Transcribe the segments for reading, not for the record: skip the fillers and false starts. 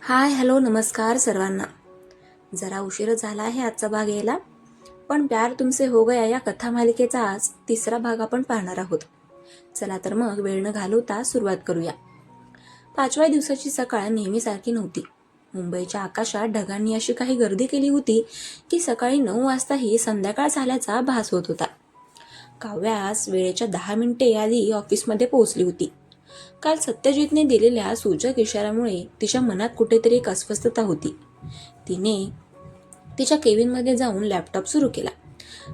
Hi hello नमस्कार सर्वांना. जरा उशीर झाला आहे आजचा भाग यायला, पण प्यार तुमसे हो गया या कथामालिकेचा आज तिसरा भाग आपण पाहणार आहोत. चला तर मग वेळ न घालवता सुरुवात करूया. 5व्या दिवसाची सकाळ नेहमीसारखी नव्हती. मुंबईच्या आकाशात ढगांनी अशी काही गर्दी केली होती की सकाळी 9 वाजताही संध्याकाळ झाल्याचा भास होत होता. काव्या आज वेळेच्या 10 मिनिटे आधी ऑफिसमध्ये पोहोचली होती. काल सत्यजितने दिलेल्या सूचक इशाऱ्यामुळे तिच्या मनात कुठेतरी एक अस्वस्थता होती. तिने तिच्या केबिनमध्ये जाऊन लॅपटॉप सुरू केला,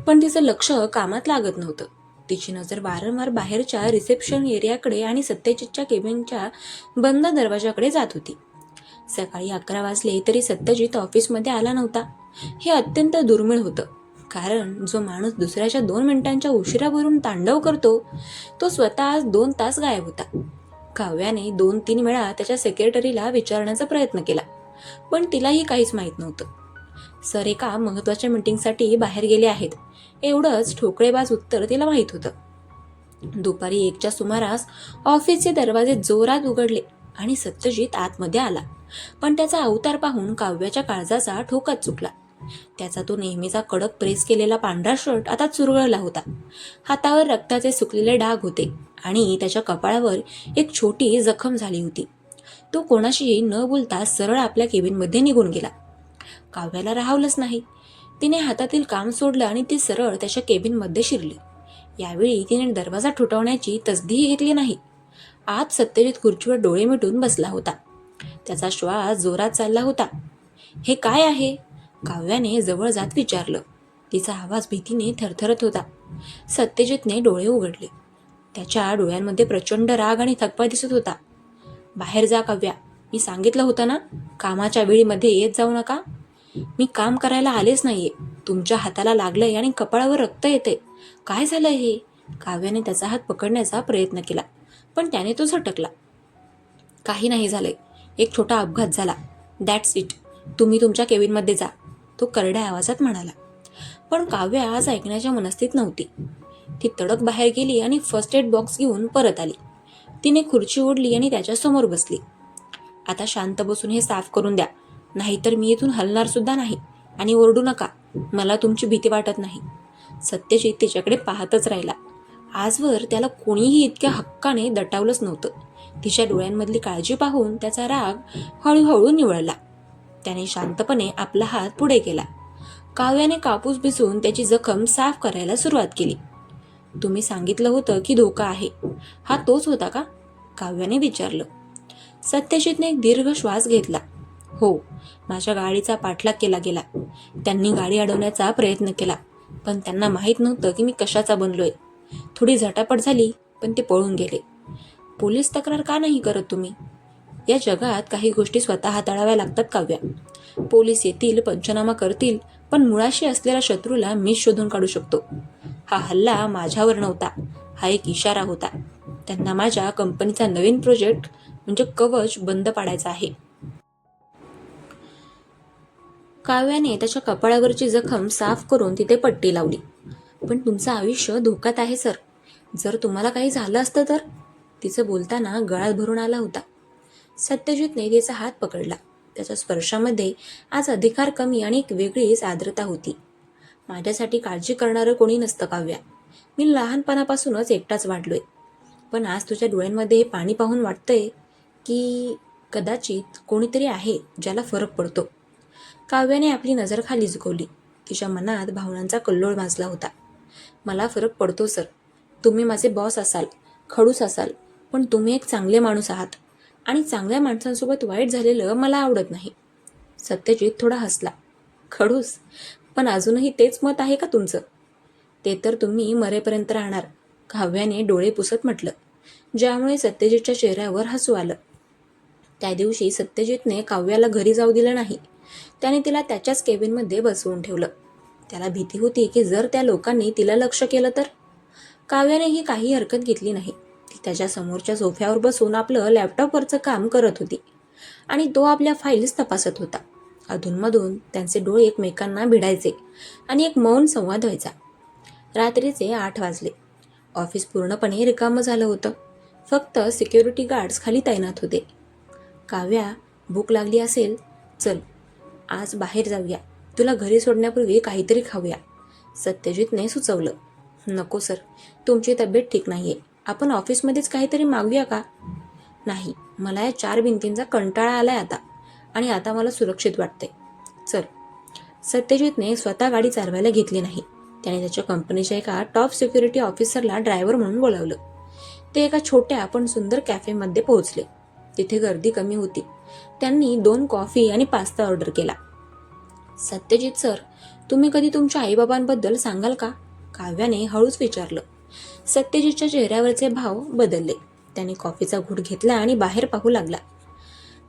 पण तिचं लक्ष कामात लागत नव्हतं. तिची नजर वारंवार बाहेरच्या रिसेप्शन एरियाकडे आणि सत्यजितच्या केबिनच्या बंद दरवाजाकडे जात होती. सकाळी 11 वाजले तरी सत्यजित ऑफिसमध्ये आला नव्हता. हे अत्यंत दुर्मिळ होतं, कारण जो माणूस दुसऱ्याच्या 2 मिनिटांच्या उशिरावरून तांडव करतो तो स्वतः आज 2 तास गायब होता. काव्याने 2-3 वेळा त्याच्या सेक्रेटरीला विचारण्याचा प्रयत्न केला, पण तिलाही काहीच माहीत नव्हतं. सर एका महत्त्वाच्या मीटिंगसाठी बाहेर गेले आहेत, एवढंच ठोकळेबाज उत्तर तिला माहीत होतं. दुपारी 1च्या सुमारास ऑफिसचे दरवाजे जोरात उघडले आणि सत्यजित आतमध्ये आला, पण त्याचा अवतार पाहून काव्याच्या काळजाचा ठोकाच चुकला. त्याचा तो नेहमीचा कडक प्रेस केलेला पांढरा शर्ट आता चुरगळला होता. हातावर रक्ताचे सुकलेले डाग होते आणि त्याच्या कपाळावर एक छोटी जखम झाली होती. तो कोणाशीही न बोलता सरळ आपल्या केबिनमध्ये निघून गेला. काव्याला राहवलंच नाही. तिने हातातील काम सोडलं आणि ती सरळ त्याच्या केबिनमध्ये शिरली. यावेळी तिने दरवाजा ठोठावण्याची तसदीही घेतली नाही. आत सत्यजित खुर्चीवर डोळे मिटून बसला होता. त्याचा श्वास जोरात चालला होता. हे काय आहे? काव्याने जवळ जात विचारलं. तिचा आवाज भीतीने थरथरत होता. सत्यजितने डोळे उघडले. त्याच्या डोळ्यांमध्ये प्रचंड राग आणि थकवा दिसत होता. बाहेर जा काव्या, मी सांगितलं होतं ना, कामाच्या वेळीमध्ये येत जाऊ नका. मी काम करायला आलेच नाहीये. तुमच्या हाताला लागलंय आणि कपाळावर रक्त येते. काय झालंय हे? काव्याने त्याचा हात पकडण्याचा प्रयत्न केला, पण त्याने तो झटकला. काही नाही झालंय, एक छोटा अपघात झाला, दॅट्स इट. तुम्ही तुमच्या केबिनमध्ये जा, तो करड्या आवाजात म्हणाला. पण काव्या आज ऐकण्याच्या मनस्थितीत नव्हती. ती तडक बाहेर गेली आणि फर्स्ट एड बॉक्स घेऊन परत आली. तिने खुर्ची ओढली आणि त्याच्यासमोर बसली. आता शांत बसून हे साफ करून द्या, नाहीतर मी इथून हलणार सुद्धा नाही. आणि ओरडू नका, मला तुमची भीती वाटत नाही. सत्यजित तिच्याकडे पाहतच राहिला. आजवर त्याला कोणीही इतक्या हक्काने दटावलंच नव्हतं. तिच्या डोळ्यांमधली काळजी पाहून त्याचा राग हळूहळू निवळला. त्याने शांतपणे आपला हात पुढे केला. काव्याने कापूस भिजवून त्याची जखम साफ करायला सुरुवात केली. तुम्ही सांगितलं होतं की धोका आहे, हा तोच होता का? काव्याने विचारलं. सत्यजितने एक दीर्घ श्वास घेतला. हो, माझ्या गाडीचा पाठलाग केला गेला. त्यांनी गाडी अडवण्याचा प्रयत्न केला, पण त्यांना माहीत नव्हतं की मी कशाचा बनलोय. थोडी झटापट झाली, पण ते पळून गेले. पोलीस तक्रार का नाही करत तुम्ही? या जगात काही गोष्टी स्वतः हाताळाव्या लागतात काव्या. पोलीस येतील, पंचनामा करतील, पण मुळाशी असलेल्या शत्रूला मीच शोधून काढू शकतो. हा हल्ला माझ्यावर नव्हता, हा एक इशारा होता. त्यांना माझ्या कंपनीचा नवीन प्रोजेक्ट म्हणजे कवच बंद पाडायचा आहे. काव्याने त्याच्या कपाळावरची जखम साफ करून तिथे पट्टी लावली. पण तुमचं आयुष्य धोक्यात आहे सर. जर तुम्हाला काही झालं असतं तर? तिचं बोलताना गळात भरून आला होता. सत्यजितने तिचा हात पकडला. त्याच्या स्पर्शामध्ये आज अधिकार कमी आणि एक वेगळीच आर्द्रता होती. माझ्यासाठी काळजी करणारं कोणी नसतं काव्या. मी लहानपणापासूनच एकटाच वाढलोय. पण आज तुझ्या डोळ्यांमध्ये हे पाणी पाहून वाटतंय की कदाचित कोणीतरी आहे ज्याला फरक पडतो. काव्याने आपली नजर खाली झुकवली. तिच्या मनात भावनांचा कल्लोळ माजला होता. मला फरक पडतो सर. तुम्ही माझे बॉस असाल, खडूस असाल, पण तुम्ही एक चांगले माणूस आहात आणि चांगल्या माणसांसोबत वाईट झालेलं मला आवडत नाही. सत्यजित थोडा हसला. खडूस? पण अजूनही तेच मत आहे का तुमचं? ते तर तुम्ही मरेपर्यंत राहणार, काव्याने डोळे पुसत म्हटलं, ज्यामुळे सत्यजितच्या चेहऱ्यावर हसू आलं. त्या दिवशी सत्यजितने काव्याला घरी जाऊ दिलं नाही. त्याने तिला त्याच्याच केबिनमध्ये बसवून ठेवलं. त्याला भीती होती की जर त्या लोकांनी तिला लक्ष केलं तर? काव्यानेही काही हरकत घेतली नाही. ती त्याच्या समोरच्या सोफ्यावर बसून आपलं लॅपटॉपवरचं काम करत होती आणि तो आपल्या फाईल्स तपासत होता. अधूनमधून त्यांचे डोळे एकमेकांना भिडायचे आणि एक मौन संवाद व्हायचा. रात्रीचे 8 वाजले. ऑफिस पूर्णपणे रिकामं झालं होतं. फक्त सिक्युरिटी गार्ड्स खाली तैनात होते. काव्या भूक लागली असेल, चल आज बाहेर जाऊया, तुला घरी सोडण्यापूर्वी काहीतरी खाऊया, सत्यजितने सुचवलं. नको सर, तुमची तब्येत ठीक नाहीये, आपण ऑफिसमध्येच काहीतरी मागूया का? नाही, मला या 4 भिंतींचा कंटाळा आलाय आता, आणि आता मला सुरक्षित वाटते. चल. सत्यजितने स्वतः गाडी चालवायला घेतली नाही. त्याने त्याच्या कंपनीच्या एका टॉप सिक्युरिटी ऑफिसरला ड्रायव्हर म्हणून बोलावलं. ते एका छोट्या पण सुंदर कॅफेमध्ये पोहोचले. तिथे गर्दी कमी होती. त्यांनी 2 कॉफी आणि पास्ता ऑर्डर केला. सत्यजित सर, तुम्ही कधी तुमच्या आईबाबांबद्दल सांगाल का? काव्याने हळूच विचारलं. सत्यजितच्या चेहऱ्यावरचे भाव बदलले. त्याने कॉफीचा घूट घेतला आणि बाहेर पाहू लागला.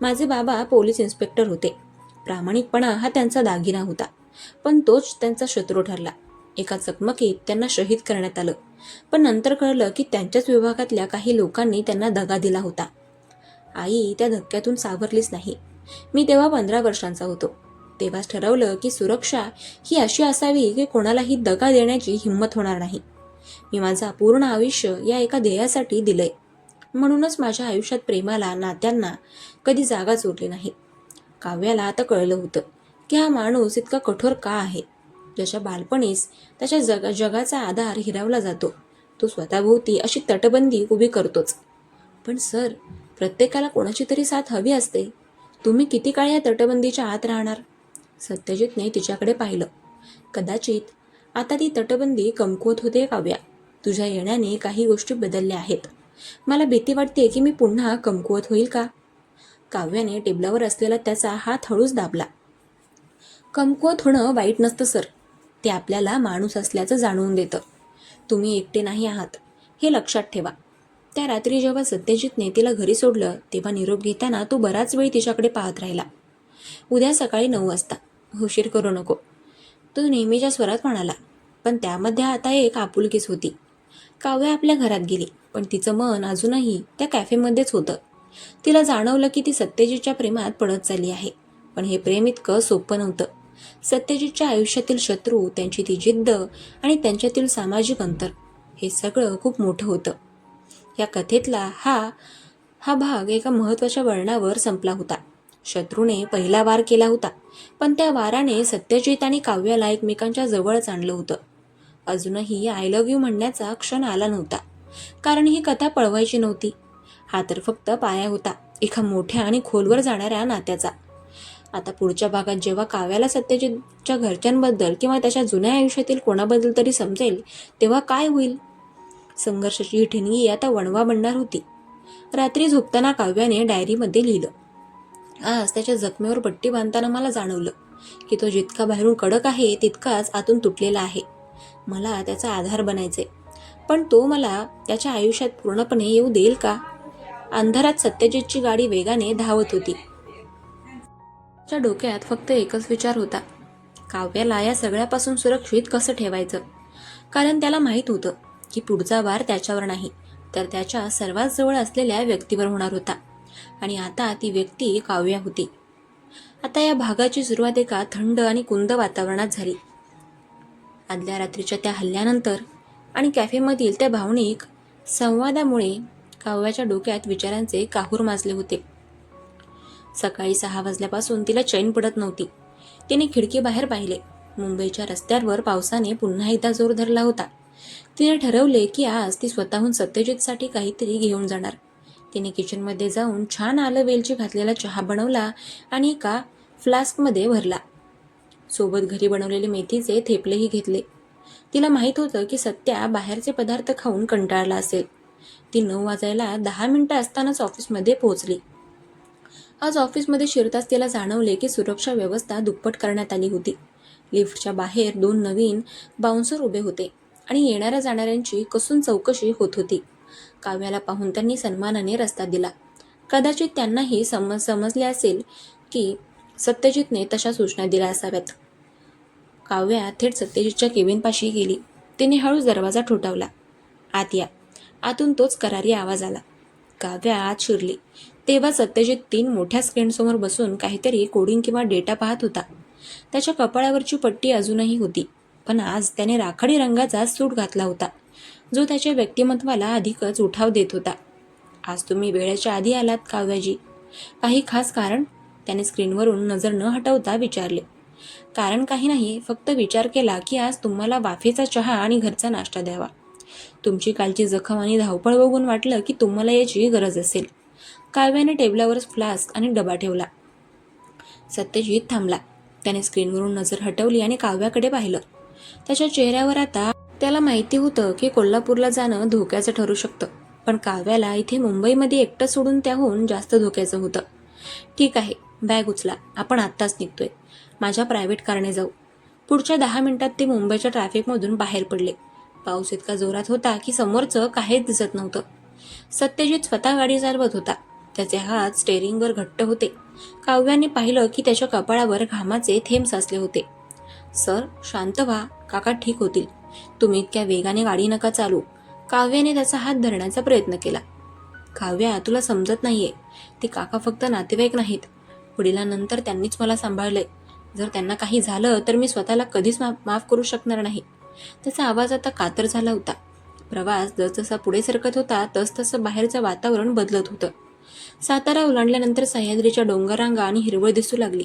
माझे बाबा पोलीस इन्स्पेक्टर होते. प्रामाणिकपणा हा त्यांचा दागिना होता, पण तोच त्यांचा शत्रू ठरला. एका चकमकीत त्यांना शहीद करण्यात आलं, पण नंतर कळलं की त्यांच्याच विभागातल्या काही लोकांनी त्यांना दगा दिला होता. आई त्या धक्क्यातून सावरलीच नाही. मी तेव्हा 15 वर्षांचा होतो. तेव्हाच ठरवलं की सुरक्षा ही अशी असावी की कोणालाही दगा देण्याची हिंमत होणार नाही. मी माझं पूर्ण आयुष्य या एका ध्येयासाठी दिलंय. म्हणूनच माझ्या आयुष्यात प्रेमाला, नात्यांना कधी जागाच उरली नाही. काव्याला आता कळलं होतं की हा माणूस इतका कठोर का आहे. ज्याच्या बालपणीच त्याच्या जगाचा आधार हिरावला जातो, तो स्वतःभोवती अशी तटबंदी उभी करतोच. पण सर, प्रत्येकाला कोणाची तरी साथ हवी असते. तुम्ही किती काळ या तटबंदीच्या आत राहणार? सत्यजितने तिच्याकडे पाहिलं. कदाचित आता ती तटबंदी कमकुवत होते काव्या. तुझ्या येण्याने काही गोष्टी बदलल्या आहेत. मला भीती वाटते की मी पुन्हा कमकुवत होईल का? काव्याने टेबलावर असलेला त्याचा हात हळूच दाबला. कमकुवत होणं वाईट नसतं सर. ते आपल्याला माणूस असल्याचं जाणवून देतं. तुम्ही एकटे नाही आहात, हे लक्षात ठेवा. त्या रात्री जेव्हा सत्यजितने तिला घरी सोडलं, तेव्हा निरोप घेताना तो बराच वेळ तिच्याकडे पाहत राहिला. उद्या सकाळी 9 वाजता, उशीर करू नको, तो नेहमीच्या स्वरात म्हणाला. पण त्यामध्ये आता एक आपुलकीच होती. काव्या आपल्या घरात गेली, पण तिचं मन अजूनही त्या कॅफेमध्येच होतं. तिला जाणवलं की ती सत्यजितच्या प्रेमात पडत चालली आहे. पण हे प्रेम इतकं सोपं नव्हतं. सत्यजितच्या आयुष्यातील शत्रू, त्यांची ती जिद्द आणि त्यांच्यातील सामाजिक अंतर, हे सगळं खूप मोठं होतं. या कथेतला हा भाग एका महत्त्वाच्या वळणावर संपला होता. शत्रूने पहिला वार केला होता, पण त्या वाराने सत्यजित आणि काव्याला एकमेकांच्या जवळच आणलं होतं. अजूनही आय लव्ह यू म्हणण्याचा क्षण आला नव्हता, कारण ही कथा पळवायची नव्हती. हा तर फक्त पाया होता एका मोठ्या आणि खोलवर जाणाऱ्या नात्याचा. आता पुढच्या भागात जेव्हा काव्याला सत्यजितच्या घरच्यांबद्दल किंवा त्याच्या जुन्या आयुष्यातील कोणाबद्दल तरी समजेल, तेव्हा काय होईल? संघर्षाची ही ठिणगी आता वणवा बनणार होती. रात्री झोपताना काव्याने डायरीमध्ये लिहिलं. आज त्याच्या जखमेवर पट्टी बांधताना मला जाणवलं की तो जितका बाहेरून कडक आहे, तितकाच आतून तुटलेला आहे. मला त्याचा आधार बनायचे, पण तो मला त्याच्या आयुष्यात पूर्णपणे येऊ देईल का? अंधारात सत्यजितची गाडी वेगाने धावत होती. त्याच्या डोक्यात फक्त एकच विचार होता, काव्याला या सगळ्यापासून सुरक्षित कसं ठेवायचं. कारण त्याला माहीत होतं की पुढचा वार त्याच्यावर नाही, तर त्याच्या सर्वात जवळ असलेल्या व्यक्तीवर होणार होता. आणि आता ती व्यक्ती काव्या होती. आता या भागाची सुरुवात एका थंड आणि कुंद वातावरणात झाली. आदल्या रात्रीच्या त्या हल्ल्यानंतर आणि कॅफेमधील त्या भावनिक संवादामुळे काव्याच्या डोक्यात विचारांचे काहूर माजले होते. सकाळी 6 वाजल्यापासून तिला चैन पडत नव्हती. तिने खिडकीबाहेर पाहिले. मुंबईच्या रस्त्यांवर पावसाने पुन्हा एकदा जोर धरला होता. तिने ठरवले की आज ती स्वतःहून सत्यजितसाठी काहीतरी घेऊन जाणार. तिने किचनमध्ये जाऊन छान आलं वेलची घातलेला चहा बनवला आणि एका फ्लास्कमध्ये भरला. सोबत घरी बनवलेले मेथीचे थेपलेही घेतले. तिला माहीत होतं की सत्या बाहेरचे पदार्थ खाऊन कंटाळला असेल. ती 9 वाजायला 10 मिनिटं असतानाच ऑफिसमध्ये पोहोचली. आज ऑफिसमध्ये शिरताच तिला जाणवले की सुरक्षा व्यवस्था दुप्पट करण्यात आली होती. लिफ्टच्या बाहेर 2 नवीन बाउन्सर उभे होते आणि येणाऱ्या जाणाऱ्यांची कसून चौकशी होत होती. काव्याला पाहून त्यांनी सन्मानाने रस्ता दिला. कदाचित त्यांनाही समजले असेल की सत्यजितने तशा सूचना दिल्या असाव्यात. काव्या थेट सत्यजितच्या केबिनपाशी गेली. तिने हळूच दरवाजा ठोठावला. आत या. आतून तोच करारी आवाज आला. काव्या आत शिरली. तेव्हा सत्यजित 3 मोठ्या स्क्रीनसमोर बसून काहीतरी कोडिंग किंवा डेटा पाहत होता. त्याच्या कपाळावरची पट्टी अजूनही होती, पण आज त्याने राखाडी रंगाचा सूट घातला होता, जो त्याच्या व्यक्तिमत्वाला अधिकच उठाव देत होता. आज तुम्ही वेळेच्या आधी आलात काव्याजी. काही खास कारण? त्याने स्क्रीनवरून नजर न हटवता विचारले. कारण काही नाही, फक्त विचार केला की आज तुम्हाला वाफेचा चहा आणि घरचा नाश्ता द्यावा. तुमची कालची जखम आणि धावपळ बघून वाटलं की तुम्हाला याची गरज असेल. काव्याने टेबलावर फ्लास्क आणि डबा ठेवला. सत्यजित थांबला. त्याने स्क्रीनवरून नजर हटवली आणि काव्याकडे पाहिलं. त्याच्या चेहऱ्यावर आता त्याला माहिती होतं की कोल्हापूरला जाणं धोक्याचं ठरू शकतं, पण काव्याला इथे मुंबईमध्ये एकटं सोडून त्याहून जास्त धोक्याचं होतं. ठीक आहे, बॅग उचला, आपण आत्ताच निघतोय. माझ्या प्रायव्हेट कारने जाऊ. पुढच्या 10 मिनिटात ते मुंबईच्या ट्रॅफिकमधून बाहेर पडले. पाऊस इतका जोरात होता की समोरचं काहीच दिसत नव्हतं. सत्यजित स्वतः गाडी चालवत होता. त्याचे हात स्टेअरिंगवर घट्ट होते. काव्याने पाहिलं की त्याच्या कपाळावर घामाचे थेंब साचले होते. सर, शांत व्हा, काका ठीक होतील. तुम्ही इतक्या वेगाने गाडी नका चालू. काव्याने त्याचा हात धरण्याचा प्रयत्न केला. काव्या, तुला समजत नाहीये. ते काका फक्त नातेवाईक नाहीत. वडिलांनंतर त्यांनीच मला सांभाळलंय. जर त्यांना काही झालं तर मी स्वतःला कधीच माफ करू शकणार नाही. त्याचा आवाज आता कातर झाला होता. प्रवास जसजसा पुढे सरकत होता तसतसं बाहेरचं वातावरण बदलत होतं. सातारा ओलांडल्यानंतर सह्याद्रीच्या डोंगररांगा आणि हिरवळ दिसू लागली.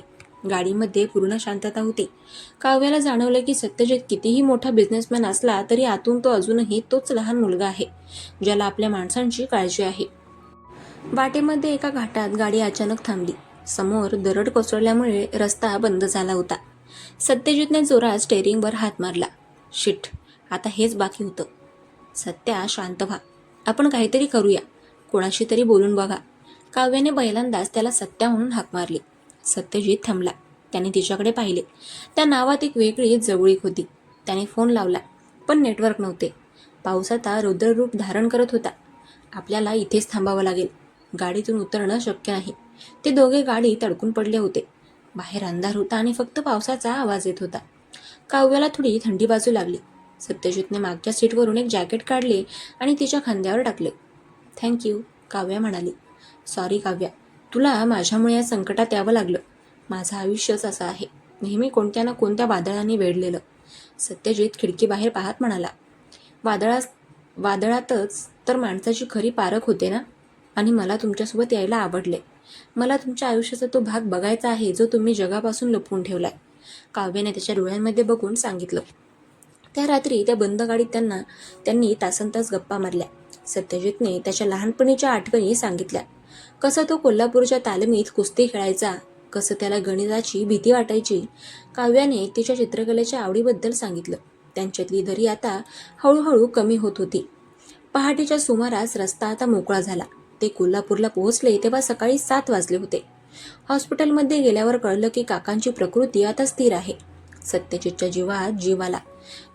गाडीमध्ये पूर्ण शांतता होती. काव्याला जाणवलं की सत्यजित कितीही मोठा बिझनेसमॅन असला तरी आतून तो अजूनही तोच लहान मुलगा आहे, ज्याला आपल्या माणसांची काळजी आहे. वाटेमध्ये एका घाटात गाडी अचानक थांबली. समोर दरड कोसळल्यामुळे रस्ता बंद झाला होता. सत्यजितने जोरात स्टेअरिंगवर हात मारला. शिट, आता हेच बाकी होतं. सत्या, शांत व्हा. आपण काहीतरी करूया. कोणाशी तरी बोलून बघा. काव्याने पहिल्यांदाच त्याला सत्या म्हणून हाक मारली. सत्यजित थांबला. त्याने तिच्याकडे पाहिले. त्या नावात एक वेगळी जवळीक होती. त्याने फोन लावला, पण नेटवर्क नव्हते. पाऊस आता रौद्ररूप धारण करत होता. आपल्याला इथेच थांबावं लागेल. गाडीतून उतरणं शक्य नाही. ते दोघे गाडीत अडकून पडले होते. बाहेर अंधार होता आणि फक्त पावसाचा आवाज येत होता. काव्याला थोडी थंडी बाजू लागली. सत्यजितने मागच्या सीटवरून एक जॅकेट काढले आणि तिच्या खांद्यावर टाकले. थँक्यू, काव्या म्हणाली. सॉरी काव्या, तुला माझ्यामुळे या संकटात यावं लागलं. माझं आयुष्यच असं आहे, नेहमी कोणत्या ना कोणत्या वादळाने वेढलेलं. सत्यजित खिडकीबाहेर पाहत म्हणाला. वादळातच तर माणसाची खरी पारख होते ना. आणि मला तुमच्यासोबत यायला आवडले. मला तुमच्या आयुष्याचा तो भाग बघायचा आहे जो तुम्ही जगापासून लपवून ठेवलाय, काव्याने त्याच्या डोळ्यांमध्ये बघून सांगितलं. त्या रात्री त्या बंद गाडीत त्यांनी तासनतास गप्पा मारल्या. सत्यजितने त्याच्या लहानपणीच्या आठवणी सांगितल्या. कसं तो कोल्हापूरच्या तालमीत कुस्ती खेळायचा, कसं त्याला गणिताची भीती वाटायची. काव्याने तिच्या चित्रकलेच्या आवडीबद्दल सांगितलं. त्यांच्यातली दरी आता हळूहळू कमी होत होती. पहाटेच्या सुमारास रस्ता आता मोकळा झाला. ते कोल्हापूरला पोहोचले तेव्हा सकाळी 7 वाजले होते. हॉस्पिटलमध्ये गेल्यावर कळलं की काकांची प्रकृती आता स्थिर आहे. सत्यजितच्या जीवात जीव आला.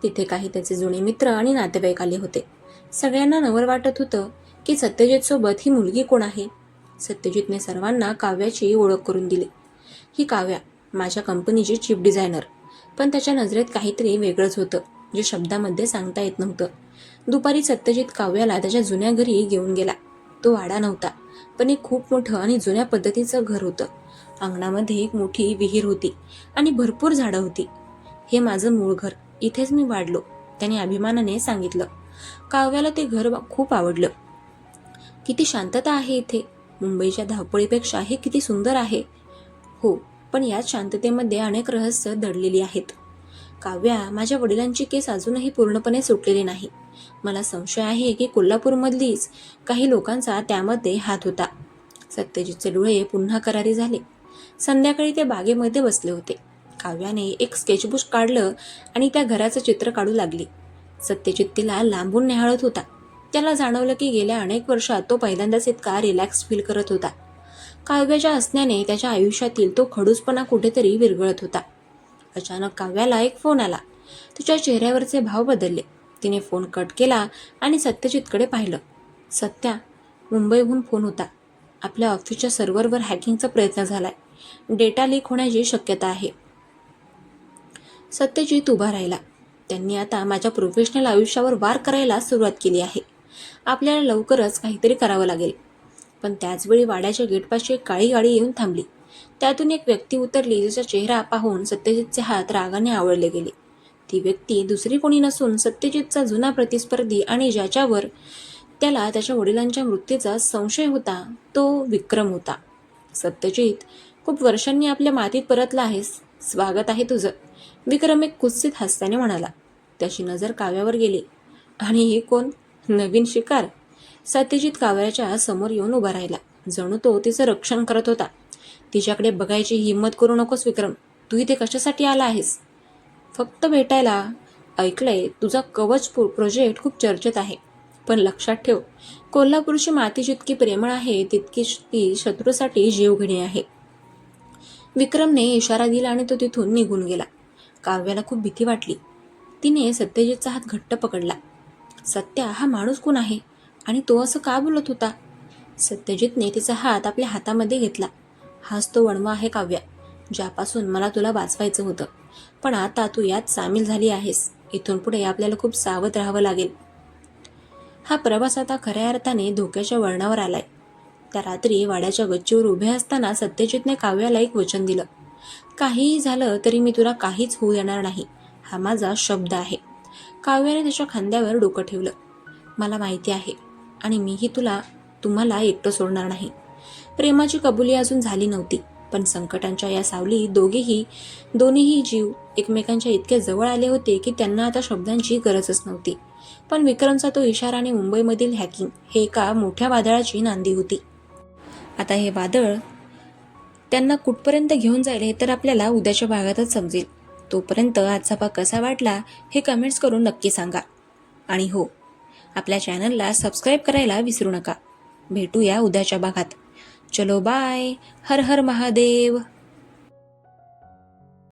तिथे काही त्याचे जुने मित्र आणि नातेवाईक आले होते. सगळ्यांना नवल वाटत होतं की सत्यजित सोबत ही मुलगी कोण आहे. सत्यजितने सर्वांना काव्याची ओळख करून दिली. ही काव्या, माझ्या कंपनीची चीफ डिझायनर. पण त्याच्या नजरेत काहीतरी वेगळंच होतं, जे शब्दामध्ये सांगता येत नव्हतं. दुपारी सत्यजित काव्याला त्याच्या जुन्या घरी घेऊन गेला. तो वाडा नव्हता, पण एक खूप मोठं आणि जुन्या पद्धतीचं घर होतं. अंगणामध्ये एक मोठी विहीर होती आणि भरपूर झाडं होती. हे माझं मूळ घर, इथेच मी वाढलो, त्याने अभिमानाने सांगितलं. काव्याला ते घर खूप आवडलं. किती शांतता आहे इथे. मुंबईच्या धावपळीपेक्षा हे किती सुंदर आहे. हो, पण याच शांततेमध्ये अनेक रहस्य दडलेली आहेत. काव्या, माझ्या वडिलांची केस अजूनही पूर्णपणे सुटलेली नाही. मला संशय आहे की कोल्हापूरमधलीच काही लोकांचा त्यामध्ये हात होता. सत्यजितचे डोळे पुन्हा करारी झाले. संध्याकाळी ते बागेमध्ये बसले होते. काव्याने एक स्केचबुक काढलं आणि त्या घराचं चित्र काढू लागली. सत्यजित तिला लांबून निहाळत होता. त्याला जाणवलं की गेल्या अनेक वर्षात तो पहिल्यांदाच इतका रिलॅक्स फील करत होता. काव्याच्या हसण्याने त्याच्या आयुष्यातील तो खडूसपणा कुठेतरी विरघळत होता. अचानक काव्याला एक फोन आला. तिच्या चेहऱ्यावरचे भाव बदलले. तिने फोन कट केला आणि सत्यजितकडे पाहिलं. सत्या, मुंबईहून फोन होता. आपल्या ऑफिसच्या सर्व्हरवर हॅकिंगचा प्रयत्न झालाय. डेटा लीक होण्याची शक्यता आहे. सत्यजित उभा राहिला. त्यांनी आता माझ्या प्रोफेशनल आयुष्यावर वार करायला सुरुवात केली आहे. आपल्याला लवकरच काहीतरी करावं लागेल. पण त्याचवेळी वाड्याच्या गेटपाशी एक काळी गाडी येऊन थांबली. त्यातून एक व्यक्ती उतरली, जिचा चेहरा पाहून सत्यजितचे हात रागाने आवळले गेले. ती व्यक्ती दुसरी कोणी नसून सत्यजितचा जुना प्रतिस्पर्धी आणि ज्याच्यावर त्याला त्याच्या वडिलांच्या मृत्यूचा संशय होता, तो विक्रम होता. सत्यजित, खूप वर्षांनी आपल्या मातीत परतला आहेस, स्वागत आहे तुझं, विक्रम एक कुत्सित हास्याने म्हणाला. त्याची नजर काव्यावर गेली. आणि ही कोण? नवीन शिकार? सत्यजित काव्याच्या समोर येऊन उभा राहिला, जणू तो तिचं रक्षण करत होता. तिच्याकडे बघायची हिंमत करू नकोस विक्रम. तू इथे कशासाठी आला आहेस? फक्त भेटायला. ऐकलंय तुझा कवच प्रोजेक्ट खूप चर्चेत आहे, पण लक्षात ठेव, कोल्हापूरची माती जितकी प्रेमळ आहे तितकीच ती शत्रूसाठी जीवघेणी आहे. विक्रमने इशारा दिला आणि तो तिथून निघून गेला. काव्याला खूप भीती वाटली. तिने सत्यजितचा हात घट्ट पकडला. सत्या हा माणूस कोण आहे आणि तो असं का बोलत होता? सत्यजितने तिचा हात आपल्या हातामध्ये घेतला. हाच तो वणवा आहे काव्या, ज्यापासून मला तुला वाचवायचं होतं. पण आता तू यात सामील झाली आहेस. इथून पुढे आपल्याला खूप सावध राहावं लागेल. हा प्रवास आता खऱ्या अर्थाने धोक्याच्या वळणावर आलाय. त्या रात्री वाड्याच्या गच्चीवर उभे असताना सत्यजितने काव्याला एक वचन दिलं. काहीही झालं तरी मी तुला काहीच होऊ देणार नाही, हा माझा शब्द आहे. काव्याने त्याच्या खांद्यावर डोकं ठेवलं. मला माहिती आहे, आणि मीही तुम्हाला एकटं सोडणार नाही. प्रेमाची कबुली अजून झाली नव्हती, पण संकटांच्या या सावलीत दोन्हीही जीव एकमेकांच्या इतके जवळ आले होते की त्यांना आता शब्दांची गरजच नव्हती. पण विक्रमचा तो इशारा आणि मुंबईमधील हॅकिंग हे एका मोठ्या वादळाची नांदी होती. आता हे वादळ त्यांना कुठपर्यंत घेऊन जाईल हे तर आपल्याला उद्याच्या भागातच समजेल. तोपर्यंत आजचा भाग कसा वाटला हे कमेंट्स करून नक्की सांगा. आणि हो, आपल्या चॅनलला सबस्क्राईब करायला विसरू नका. भेटूया उद्याच्या भागात. चलो बाय. हर हर महादेव.